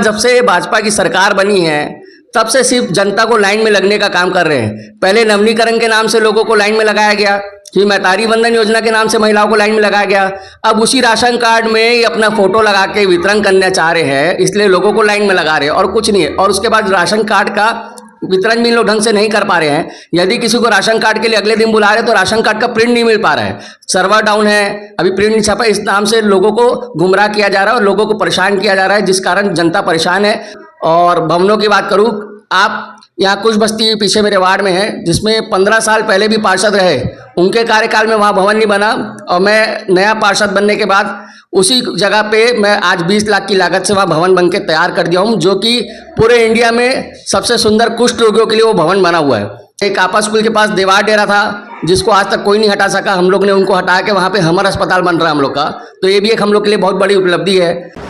जब से भाजपा की सरकार बनी है तब से सिर्फ जनता को लाइन में लगने का काम कर रहे हैं। पहले नवनीकरण के नाम से लोगों को लाइन में लगाया गया, फिर मैतारी वंदन योजना के नाम से महिलाओं को लाइन में लगाया गया। अब उसी राशन कार्ड में ही अपना फोटो लगा के वितरण करना चाह रहे हैं, इसलिए लोगों को लाइन में लगा रहे हैं और कुछ नहीं है। और उसके बाद राशन कार्ड का वितरण भी लोग ढंग से नहीं कर पा रहे हैं। यदि किसी को राशन कार्ड के लिए अगले दिन बुला रहे हैं तो राशन कार्ड का प्रिंट नहीं मिल पा रहा है, सर्वर डाउन है, अभी प्रिंट नहीं छपा। इस नाम से लोगों को गुमराह किया जा रहा है और लोगों को परेशान किया जा रहा है, जिस कारण जनता परेशान है। और भवनों की बात करूं, आप यहाँ कुछ बस्ती पीछे मेरे वार्ड में है जिसमें 15 साल पहले भी पार्षद रहे, उनके कार्यकाल में वहाँ भवन नहीं बना और मैं नया पार्षद बनने के बाद उसी जगह पे मैं आज 20 लाख की लागत से वहाँ भवन बन के तैयार कर दिया हूँ, जो कि पूरे इंडिया में सबसे सुंदर कुष्ठ रोगियों के लिए वो भवन बना हुआ है। एक आपा स्कूल के पास दीवार डेरा था जिसको आज तक कोई नहीं हटा सका, हम लोग ने उनको हटा के वहाँ पे हमर अस्पताल बन रहा है हम लोग का, तो ये भी एक हम लोग के लिए बहुत बड़ी उपलब्धि है।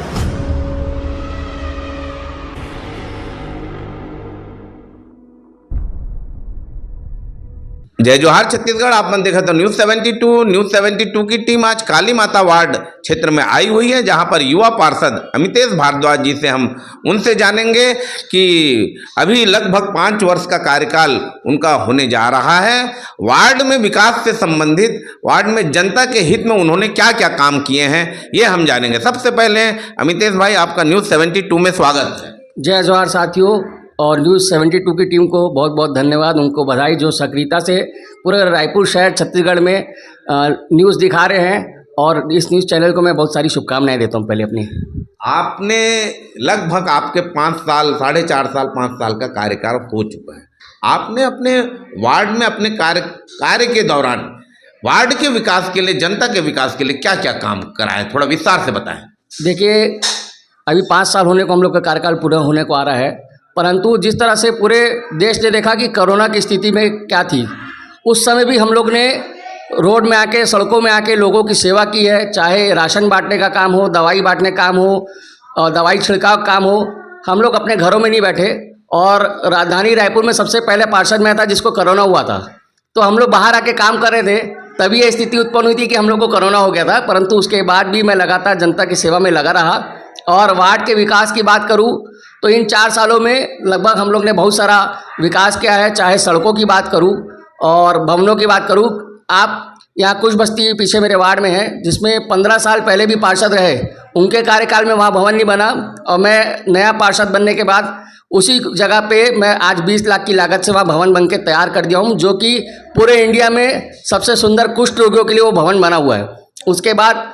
जय जोहार छत्तीसगढ़। आपने देखा तो न्यूज़ 72 की टीम आज काली माता वार्ड क्षेत्र में आई हुई है, जहां पर युवा पार्षद अमितेश भारद्वाज जी से हम उनसे जानेंगे कि अभी लगभग 5 वर्ष का कार्यकाल उनका होने जा रहा है। वार्ड में विकास से संबंधित, वार्ड में जनता के हित में उन्होंने क्या क्या काम किए हैं, ये हम जानेंगे। सबसे पहले अमितेश भाई, आपका न्यूज़ 72 में स्वागत है। जय जोहार साथियों, और न्यूज़ 72 की टीम को बहुत बहुत धन्यवाद, उनको बधाई जो सक्रियता से पूरे रायपुर शहर छत्तीसगढ़ में न्यूज़ दिखा रहे हैं। और इस न्यूज़ चैनल को मैं बहुत सारी शुभकामनाएं देता हूं। पहले अपनी, आपने लगभग आपके 5 साल, 4.5 साल, 5 साल का कार्यकाल हो चुका है। आपने अपने वार्ड में अपने कार्य के दौरान वार्ड के विकास के लिए, जनता के विकास के लिए क्या क्या काम कराए, थोड़ा विस्तार से बताएं। देखिए, अभी 5 साल होने को हम लोग का कार्यकाल पूरा होने को आ रहा है, परंतु जिस तरह से पूरे देश ने देखा कि कोरोना की स्थिति में क्या थी, उस समय भी हम लोग ने रोड में आके, सड़कों में आके लोगों की सेवा की है। चाहे राशन बांटने का काम हो, दवाई बांटने का काम हो और दवाई छिड़काव का काम हो। हम लोग अपने घरों में नहीं बैठे और राजधानी रायपुर में सबसे पहले पार्षद मैं था जिसको कोरोना हुआ था, तो हम लोग बाहर आके काम कर रहे थे, तभी ये स्थिति उत्पन्न हुई थी कि हम लोग को कोरोना हो गया था। परंतु उसके बाद भी मैं लगातार जनता की सेवा में लगा रहा। और वार्ड के विकास की बात करूं तो इन 4 सालों में लगभग हम लोग ने बहुत सारा विकास किया है। चाहे सड़कों की बात करूं और भवनों की बात करूं, आप यहाँ कुछ बस्ती पीछे मेरे वार्ड में है जिसमें 15 साल पहले भी पार्षद रहे, उनके कार्यकाल में वहाँ भवन नहीं बना और मैं नया पार्षद बनने के बाद उसी जगह पे मैं आज 20 लाख की लागत से वहाँ भवन बन के तैयार कर दिया हूँ, जो कि पूरे इंडिया में सबसे सुंदर कुष्ठ रोगियों के लिए वो भवन बना हुआ है। उसके बाद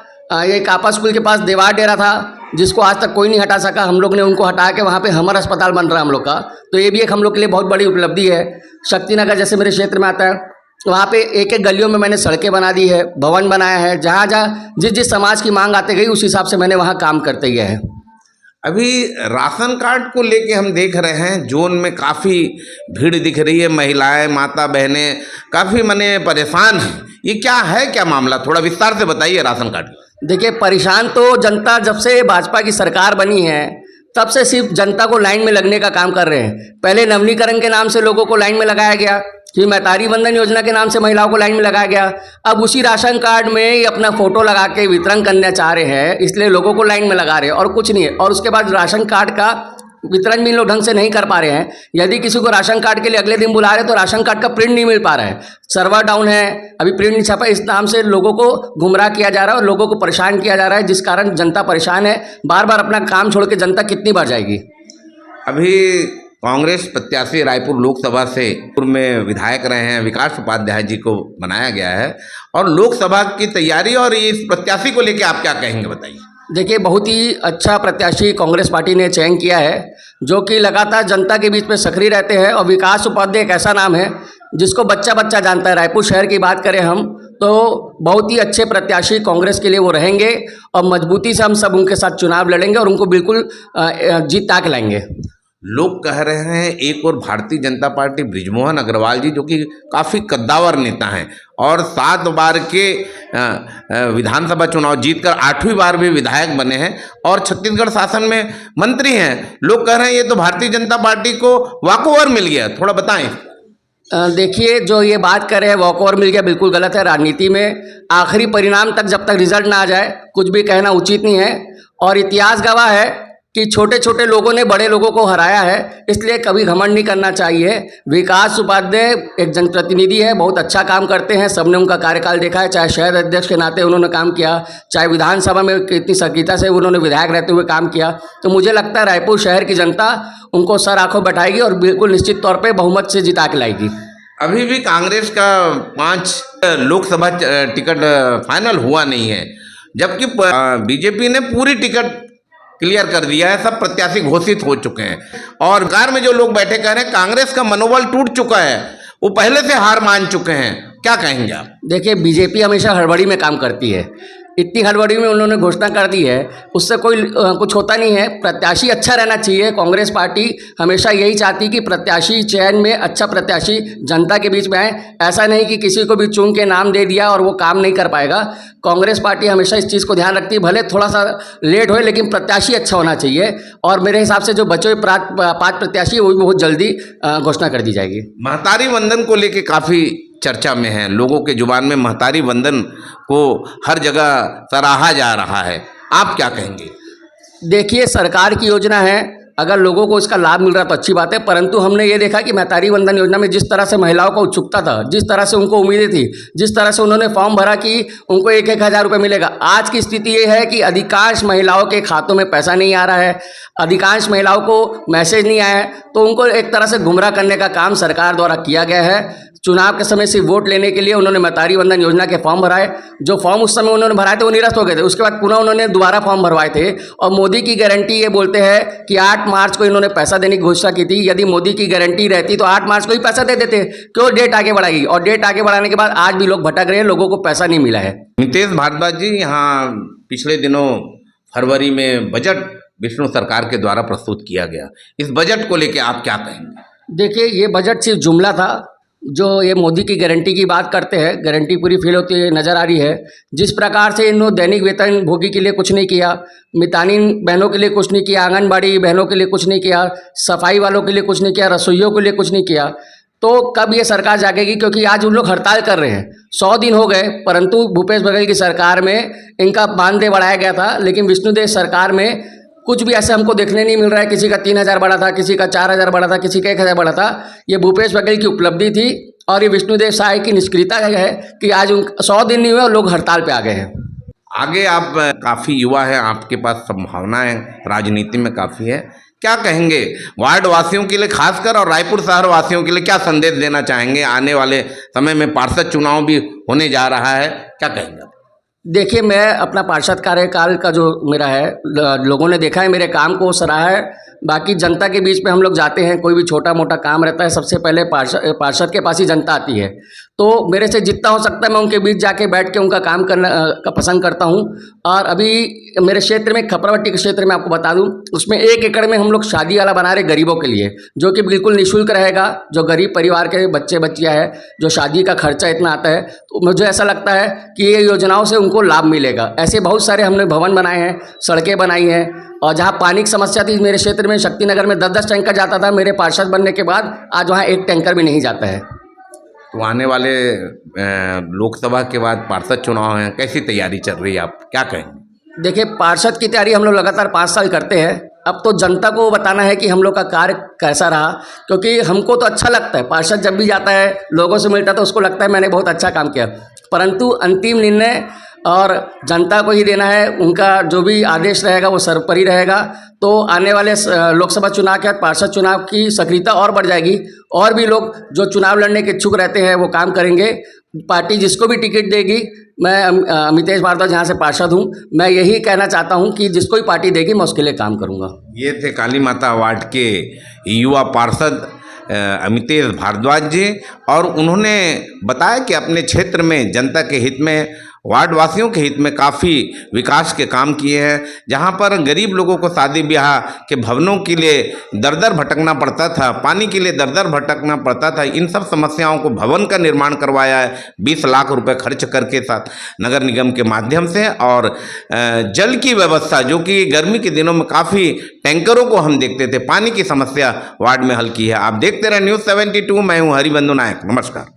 एक आपा स्कूल के पास दीवार डेरा था जिसको आज तक कोई नहीं हटा सका, हम लोग ने उनको हटा के वहाँ पे हमर अस्पताल बन रहा है हम लोग का, तो ये भी एक हम लोग के लिए बहुत बड़ी उपलब्धि है। शक्तिनगर जैसे मेरे क्षेत्र में आता है, वहाँ पे एक एक गलियों में मैंने सड़कें बना दी है, भवन बनाया है, जहाँ जहाँ जिस समाज की मांग आते गई उस हिसाब से मैंने वहाँ काम करते गया है। अभी राशन कार्ड को लेके हम देख रहे हैं जोन में काफ़ी भीड़ दिख रही है, महिलाएं, माता बहनें काफ़ी मने परेशान हैं। ये क्या है, क्या मामला, थोड़ा विस्तार से बताइए राशन कार्ड। देखिए, परेशान तो जनता जब से भाजपा की सरकार बनी है तब से सिर्फ जनता को लाइन में लगने का काम कर रहे हैं। पहले नवनीकरण के नाम से लोगों को लाइन में लगाया गया, फिर मैतारी वंदन योजना के नाम से महिलाओं को लाइन में लगाया गया। अब उसी राशन कार्ड में ही अपना फोटो लगा के वितरण करना चाह रहे हैं, इसलिए लोगों को लाइन में लगा रहे हैं और कुछ नहीं है। और उसके बाद राशन कार्ड का वितरण भी लोग ढंग से नहीं कर पा रहे हैं। यदि किसी को राशन कार्ड के लिए अगले दिन बुला रहे हैं तो राशन कार्ड का प्रिंट नहीं मिल पा रहा है, सर्वर डाउन है, अभी प्रिंट नहीं छपा। इस नाम से लोगों को गुमराह किया जा रहा है और लोगों को परेशान किया जा रहा है, जिस कारण जनता परेशान है। बार बार अपना काम छोड़ के जनता कितनी बार जाएगी। अभी कांग्रेस प्रत्याशी रायपुर लोकसभा से पूर्व में विधायक रहे हैं, विकास उपाध्याय जी को बनाया गया है, और लोकसभा की तैयारी और इस प्रत्याशी को लेकर आप क्या कहेंगे, बताइए। देखिए, बहुत ही अच्छा प्रत्याशी कांग्रेस पार्टी ने चयन किया है, जो कि लगातार जनता के बीच में सक्रिय रहते हैं। और विकास उपाध्याय एक ऐसा नाम है जिसको बच्चा बच्चा जानता है। रायपुर शहर की बात करें हम तो बहुत ही अच्छे प्रत्याशी कांग्रेस के लिए वो रहेंगे और मजबूती से हम सब उनके साथ चुनाव लड़ेंगे और उनको बिल्कुल जीत ताक लाएंगे। लोग कह रहे हैं एक और भारतीय जनता पार्टी बृजमोहन अग्रवाल जी, जो कि काफ़ी कद्दावर नेता हैं और 7 बार के विधानसभा चुनाव जीतकर 8वीं बार भी विधायक बने हैं और छत्तीसगढ़ शासन में मंत्री हैं। लोग कह रहे हैं ये तो भारतीय जनता पार्टी को वॉकओवर मिल गया, थोड़ा बताएं। देखिए, जो ये बात कर रहे हैं वॉकओवर मिल गया, बिल्कुल गलत है। राजनीति में आखिरी परिणाम तक जब तक रिजल्ट ना आ जाए कुछ भी कहना उचित नहीं है। और इतिहास गवाह है कि छोटे छोटे लोगों ने बड़े लोगों को हराया है, इसलिए कभी घमंड नहीं करना चाहिए। विकास उपाध्याय एक जनप्रतिनिधि है, बहुत अच्छा काम करते हैं, सबने उनका कार्यकाल देखा है, चाहे शहर अध्यक्ष के नाते उन्होंने काम किया, चाहे विधानसभा में कितनी सक्रियता से उन्होंने विधायक रहते हुए काम किया। तो मुझे लगता है रायपुर शहर की जनता उनको सर आंखों बैठाएगी और बिल्कुल निश्चित तौर पर बहुमत से जिता के लाएगी। अभी भी कांग्रेस का 5 लोकसभा टिकट फाइनल हुआ नहीं है, जबकि बीजेपी ने पूरी टिकट क्लियर कर दिया है, सब प्रत्याशी घोषित हो चुके हैं। और कार में जो लोग बैठे कह रहे हैं कांग्रेस का मनोबल टूट चुका है, वो पहले से हार मान चुके हैं, क्या कहेंगे आप? देखिए, बीजेपी हमेशा हड़बड़ी में काम करती है, इतनी हड़बड़ी में उन्होंने घोषणा कर दी है, उससे कोई कुछ होता नहीं है। प्रत्याशी अच्छा रहना चाहिए। कांग्रेस पार्टी हमेशा यही चाहती कि प्रत्याशी चयन में अच्छा प्रत्याशी जनता के बीच में आए, ऐसा नहीं कि किसी को भी चुन के नाम दे दिया और वो काम नहीं कर पाएगा। कांग्रेस पार्टी हमेशा इस चीज़ को ध्यान रखती है, भले थोड़ा सा लेट होए लेकिन प्रत्याशी अच्छा होना चाहिए। और मेरे हिसाब से जो बचे हुए 5 प्रत्याशी वो भी बहुत जल्दी घोषणा कर दी जाएगी। महतारी वंदन को लेके काफ़ी चर्चा में है, लोगों के जुबान में महतारी वंदन को हर जगह सराहा जा रहा है, आप क्या कहेंगे? देखिए, सरकार की योजना है, अगर लोगों को इसका लाभ मिल रहा तो अच्छी बात है, परंतु हमने ये देखा कि महतारी वंदन योजना में जिस तरह से महिलाओं को उत्सुकता था, जिस तरह से उनको उम्मीदें थी, जिस तरह से उन्होंने फॉर्म भरा कि उनको 1-1 हज़ार रुपये मिलेगा, आज की स्थिति ये है कि अधिकांश महिलाओं के खातों में पैसा नहीं आ रहा है, अधिकांश महिलाओं को मैसेज नहीं आया है। तो उनको एक तरह से गुमराह करने का काम सरकार द्वारा किया गया है। चुनाव के समय सिर्फ वोट लेने के लिए उन्होंने महतारी वंदन योजना के फॉर्म भराए, जो फॉर्म उस समय उन्होंने भराए थे वो निरस्त हो गए थे, उसके बाद पुनः उन्होंने दोबारा फॉर्म भरवाए थे। और मोदी की गारंटी ये बोलते हैं कि 8 मार्च को इन्होंने पैसा देने की घोषणा की थी। यदि मोदी की गारंटी रहती तो 8 मार्च को ही पैसा दे देते, क्यों डेट आगे बढ़ाई? और डेट आगे बढ़ाने के बाद आज भी लोग भटक रहे हैं, लोगों को पैसा नहीं मिला है। अमितेश भारद्वाज जी, यहाँ पिछले दिनों फरवरी में बजट विष्णु सरकार के द्वारा प्रस्तुत किया गया, इस बजट को लेके आप क्या कहेंगे? देखिए, ये बजट सिर्फ जुमला था, जो ये मोदी की गारंटी की बात करते हैं, गारंटी पूरी फेल होती नज़र आ रही है। जिस प्रकार से इन्होंने दैनिक वेतन भोगी के लिए कुछ नहीं किया, मितानिन बहनों के लिए कुछ नहीं किया, आंगनबाड़ी बहनों के लिए कुछ नहीं किया, सफाई वालों के लिए कुछ नहीं किया, रसोइयों के लिए कुछ नहीं किया, तो कब ये सरकार जागेगी? क्योंकि आज उन लोग हड़ताल कर रहे हैं, 100 दिन हो गए, परंतु भूपेश बघेल की सरकार में इनका मानदेय बढ़ाया गया था, लेकिन विष्णुदेव सरकार में कुछ भी ऐसे हमको देखने नहीं मिल रहा है। किसी का 3,000 बढ़ा था, किसी का 4,000 बढ़ा था, किसी का 1,000 बढ़ा था। ये भूपेश बघेल की उपलब्धि थी और ये विष्णुदेव साय की निष्क्रियता है कि आज 100 दिन नहीं हुए और लोग हड़ताल पे आ गए हैं। आगे आप काफ़ी युवा हैं, आपके पास संभावनाएं राजनीति में काफ़ी है, क्या कहेंगे वार्ड वासियों के लिए खासकर और रायपुर शहर वासियों के लिए क्या संदेश देना चाहेंगे? आने वाले समय में पार्षद चुनाव भी होने जा रहा है, क्या कहेंगे? देखिए, मैं अपना पार्षद कार्यकाल का जो मेरा है, लोगों ने देखा है, मेरे काम को सराहा है। बाकी जनता के बीच में हम लोग जाते हैं, कोई भी छोटा मोटा काम रहता है, सबसे पहले पार्षद के पास ही जनता आती है। तो मेरे से जितना हो सकता है मैं उनके बीच जाके बैठ के उनका काम करना का पसंद करता हूं। और अभी मेरे क्षेत्र में, खपरावट्टी के क्षेत्र में आपको बता दूं, उसमें 1 एकड़ में हम लोग शादी वाला बना रहे गरीबों के लिए, जो कि बिल्कुल निःशुल्क रहेगा। जो गरीब परिवार के बच्चे बच्चियाँ हैं, जो शादी का खर्चा इतना आता है, तो मुझे ऐसा लगता है कि ये योजनाओं से उनको लाभ मिलेगा। ऐसे बहुत सारे हमने भवन बनाए हैं, सड़कें बनाई हैं। और जहाँ पानी की समस्या थी मेरे क्षेत्र में, शक्तिनगर में 10-10 टैंकर जाता था, मेरे पार्षद बनने के बाद आज वहाँ 1 टैंकर भी नहीं जाता है। तो आने वाले लोकसभा के बाद पार्षद चुनाव हैं, कैसी तैयारी चल रही है, आप क्या कहेंगे? देखिए, पार्षद की तैयारी हम लोग लगातार 5 साल करते हैं। अब तो जनता को बताना है कि हम लोग का कार्य कैसा रहा, क्योंकि हमको तो अच्छा लगता है, पार्षद जब भी जाता है, लोगों से मिलता है, तो उसको लगता है मैंने बहुत अच्छा काम किया, परंतु अंतिम निर्णय और जनता को ही देना है। उनका जो भी आदेश रहेगा वो सर्वोपरि रहेगा। तो आने वाले लोकसभा चुनाव के बाद पार्षद चुनाव की सक्रियता और बढ़ जाएगी, और भी लोग जो चुनाव लड़ने के इच्छुक रहते हैं वो काम करेंगे। पार्टी जिसको भी टिकट देगी, मैं अमितेश भारद्वाज जहाँ से पार्षद हूँ, मैं यही कहना चाहता हूँ कि जिसको भी पार्टी देगी मैं उसके लिए काम करूँगा। ये थे काली माता वार्ड के युवा पार्षद अमितेश भारद्वाज जी, और उन्होंने बताया कि अपने क्षेत्र में जनता के हित में, वार्ड वासियों के हित में काफ़ी विकास के काम किए हैं। जहां पर गरीब लोगों को शादी ब्याह के भवनों के लिए दर दर भटकना पड़ता था, पानी के लिए दर दर भटकना पड़ता था, इन सब समस्याओं को भवन का निर्माण करवाया है 20 लाख रुपए खर्च करके साथ नगर निगम के माध्यम से। और जल की व्यवस्था, जो कि गर्मी के दिनों में काफ़ी टैंकरों को हम देखते थे, पानी की समस्या वार्ड में हल की है। आप देखते रहे News 72, मैं हूँ हरिबंधु नायक, नमस्कार।